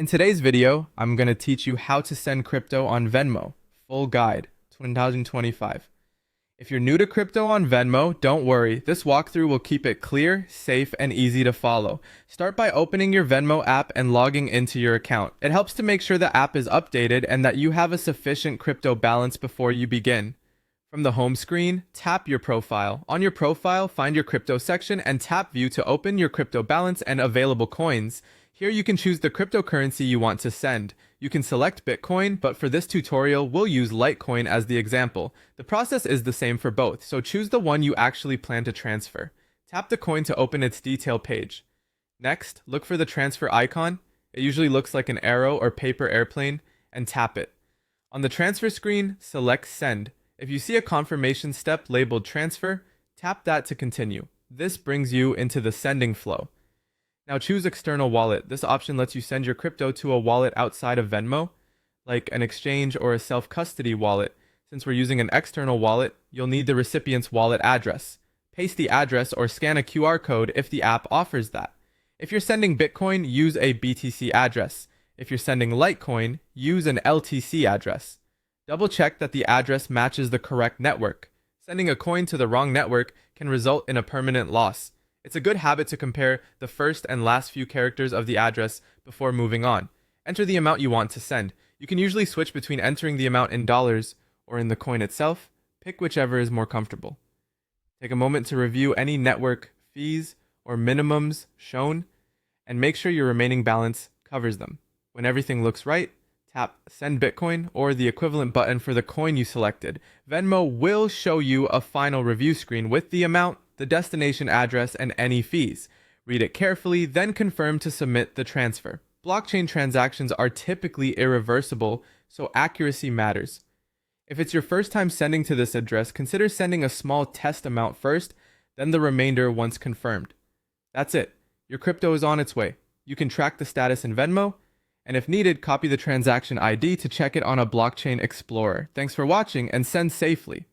In today's video, I'm going to teach you how to send crypto on Venmo. Full guide, 2025. If you're new to crypto on Venmo, don't worry. This walkthrough will keep it clear, safe, and easy to follow. Start by opening your Venmo app and logging into your account. It helps to make sure the app is updated and that you have a sufficient crypto balance before you begin. From the home screen, tap your profile. On your profile, find your crypto section and tap View to open your crypto balance and available coins. Here you can choose the cryptocurrency you want to send. You can select Bitcoin, but for this tutorial, we'll use Litecoin as the example. The process is the same for both, so choose the one you actually plan to transfer. Tap the coin to open its detail page. Next, look for the transfer icon. It usually looks like an arrow or paper airplane, and tap it. On the transfer screen, select Send. If you see a confirmation step labeled Transfer, tap that to continue. This brings you into the sending flow. Now choose External Wallet. This option lets you send your crypto to a wallet outside of Venmo, like an exchange or a self-custody wallet. Since we're using an external wallet, you'll need the recipient's wallet address. Paste the address or scan a QR code if the app offers that. If you're sending Bitcoin, use a BTC address. If you're sending Litecoin, use an LTC address. Double check that the address matches the correct network. Sending a coin to the wrong network can result in a permanent loss. It's a good habit to compare the first and last few characters of the address before moving on. Enter the amount you want to send. You can usually switch between entering the amount in dollars or in the coin itself. Pick whichever is more comfortable. Take a moment to review any network fees or minimums shown, and make sure your remaining balance covers them. When everything looks right, tap Send Bitcoin or the equivalent button for the coin you selected. Venmo will show you a final review screen with the amount, the destination address, and any fees. Read it carefully, then confirm to submit the transfer. Blockchain transactions are typically irreversible, so accuracy matters. If it's your first time sending to this address, consider sending a small test amount first, then the remainder once confirmed. That's it. Your crypto is on its way. You can track the status in Venmo, and if needed, copy the transaction ID to check it on a blockchain explorer. Thanks for watching and send safely.